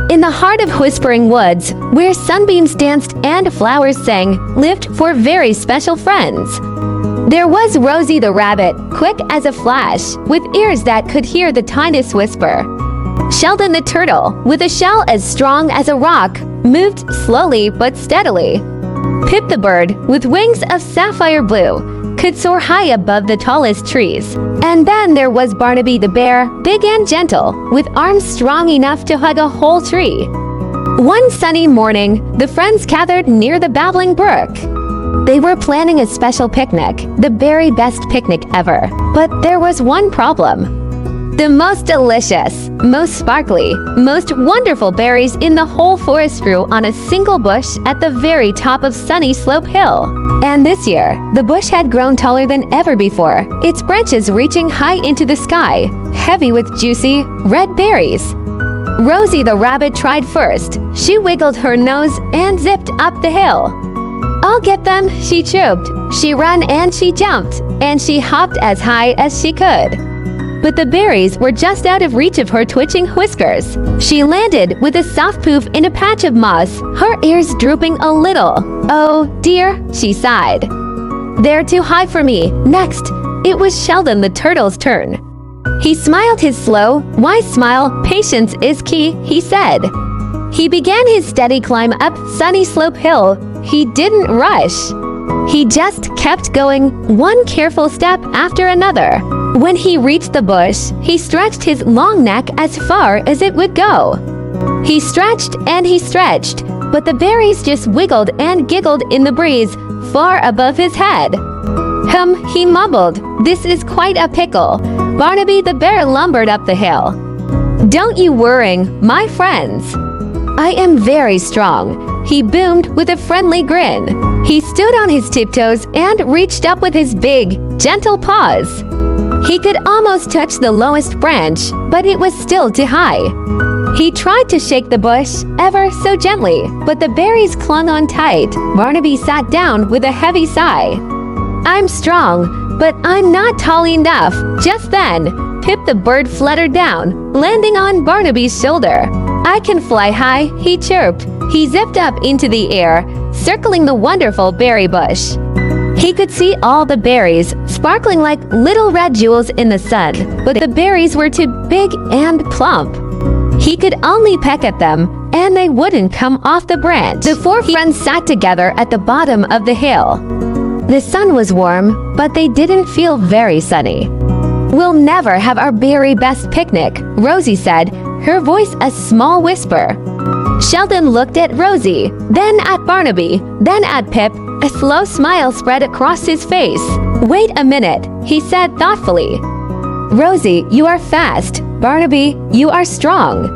In the heart of Whispering Woods, where sunbeams danced and flowers sang, lived four very special friends. There was Rosie the rabbit, quick as a flash, with ears that could hear the tiniest whisper. Sheldon the turtle, with a shell as strong as a rock, moved slowly but steadily. Pip the bird, with wings of sapphire blue, could soar high above the tallest trees. And then there was Barnaby the bear, big and gentle, with arms strong enough to hug a whole tree. One sunny morning, the friends gathered near the babbling brook. They were planning a special picnic, the very best picnic ever. But there was one problem. The most delicious, most sparkly, most wonderful berries in the whole forest grew on a single bush at the very top of Sunny Slope Hill. And this year, the bush had grown taller than ever before, its branches reaching high into the sky, heavy with juicy, red berries. Rosie the rabbit tried first. She wiggled her nose and zipped up the hill. "I'll get them," she chirped. She ran and she jumped, and she hopped as high as she could. But the berries were just out of reach of her twitching whiskers. She landed with a soft poof in a patch of moss, her ears drooping a little. "Oh, dear," she sighed. "They're too high for me." Next, it was Sheldon the turtle's turn. He smiled his slow, wise smile. "Patience is key," he said. He began his steady climb up Sunny Slope Hill. He didn't rush. He just kept going, one careful step after another. When he reached the bush, he stretched his long neck as far as it would go. He stretched and he stretched, but the berries just wiggled and giggled in the breeze far above his head. He mumbled, "This is quite a pickle." Barnaby the bear lumbered up the hill. "Don't you worry, my friends. I am very strong," he boomed with a friendly grin. He stood on his tiptoes and reached up with his big, gentle paws. He could almost touch the lowest branch, but it was still too high. He tried to shake the bush ever so gently, but the berries clung on tight. Barnaby sat down with a heavy sigh. "I'm strong, but I'm not tall enough." Just then, Pip the bird fluttered down, landing on Barnaby's shoulder. "I can fly high," he chirped. He zipped up into the air, circling the wonderful berry bush. He could see all the berries, sparkling like little red jewels in the sun, but the berries were too big and plump. He could only peck at them, and they wouldn't come off the branch. The four friends sat together at the bottom of the hill. The sun was warm, but they didn't feel very sunny. "We'll never have our very best picnic," Rosie said, her voice a small whisper. Sheldon looked at Rosie, then at Barnaby, then at Pip. A slow smile spread across his face. "Wait a minute," he said thoughtfully. "Rosie, you are fast. Barnaby, you are strong.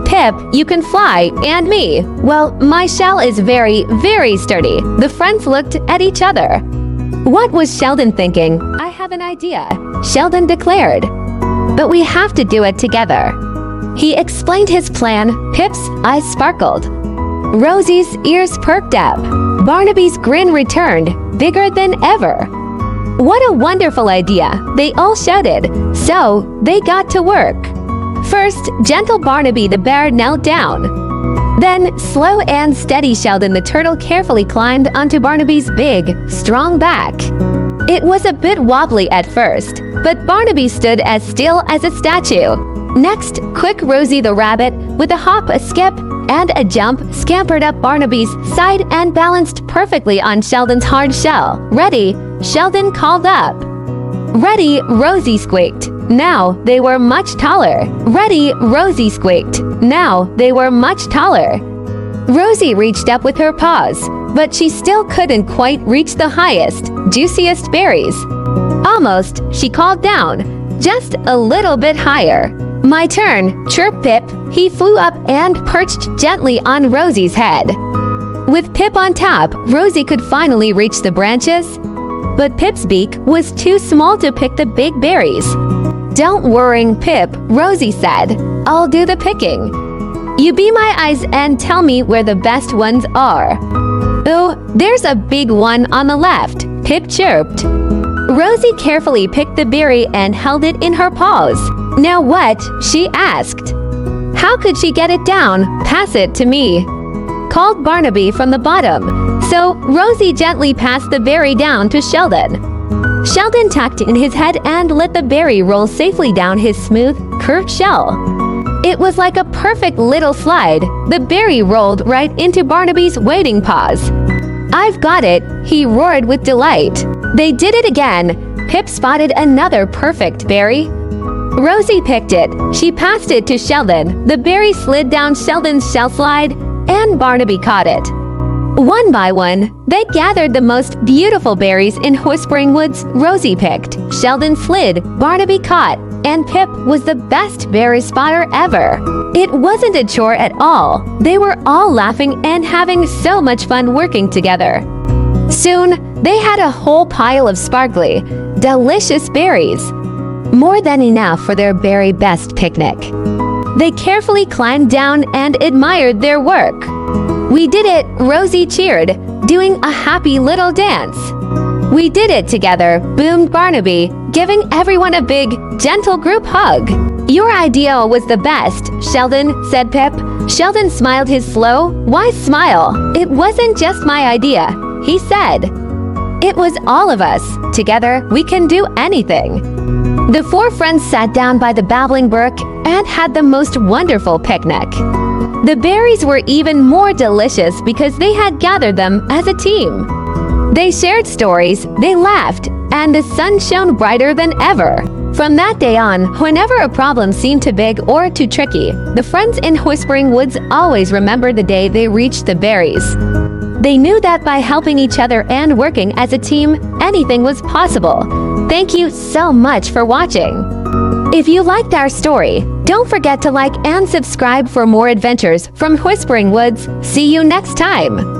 Pip, you can fly, and me, well, my shell is very, very sturdy." The friends looked at each other. What was Sheldon thinking? "I have an idea," Sheldon declared. "But we have to do it together." He explained his plan. Pip's eyes sparkled. Rosie's ears perked up. Barnaby's grin returned, bigger than ever. "What a wonderful idea," they all shouted. So they got to work. First, gentle Barnaby the bear knelt down. Then, slow and steady Sheldon the turtle carefully climbed onto Barnaby's big, strong back. It was a bit wobbly at first, but Barnaby stood as still as a statue. Next, quick Rosie the rabbit, with a hop, a skip, and a jump, scampered up Barnaby's side and balanced perfectly on Sheldon's hard shell. "Ready?" Sheldon called up. "Ready," Rosie squeaked. Now they were much taller. "Ready," Rosie squeaked. Now they were much taller. Rosie reached up with her paws, but she still couldn't quite reach the highest, juiciest berries. "Almost," she called down. "Just a little bit higher." "My turn," chirped Pip. He flew up and perched gently on Rosie's head. With Pip on top, Rosie could finally reach the branches. But Pip's beak was too small to pick the big berries. "Don't worry, Pip," Rosie said. "I'll do the picking. You be my eyes and tell me where the best ones are." "Oh, there's a big one on the left," Pip chirped. Rosie carefully picked the berry and held it in her paws. "Now what?" she asked. How could she get it down? Pass it to me," called Barnaby from the bottom. So Rosie gently passed the berry down to Sheldon. Sheldon tucked in his head and let the berry roll safely down his smooth, curved shell. It was like a perfect little slide. The berry rolled right into Barnaby's waiting paws. "I've got it," he roared with delight. They did it again. Pip spotted another perfect berry. Rosie picked it. She passed it to Sheldon. The berry slid down Sheldon's shell slide, and Barnaby caught it. One by one, they gathered the most beautiful berries in Whispering Woods. Rosie picked, Sheldon slid, Barnaby caught, and Pip was the best berry spotter ever. It wasn't a chore at all. They were all laughing and having so much fun working together. Soon, they had a whole pile of sparkly, delicious berries. More than enough for their very best picnic. They carefully climbed down and admired their work. "We did it," Rosie cheered, doing a happy little dance. "We did it together," boomed Barnaby, giving everyone a big, gentle group hug. "Your idea was the best, Sheldon," said Pip. Sheldon smiled his slow, wise smile. "It wasn't just my idea," he said. "It was all of us. Together, we can do anything." The four friends sat down by the babbling brook and had the most wonderful picnic. The berries were even more delicious because they had gathered them as a team. They shared stories, they laughed, and the sun shone brighter than ever. From that day on, whenever a problem seemed too big or too tricky, the friends in Whispering Woods always remembered the day they reached the berries. They knew that by helping each other and working as a team, anything was possible. Thank you so much for watching. If you liked our story, don't forget to like and subscribe for more adventures from Whispering Woods. See you next time.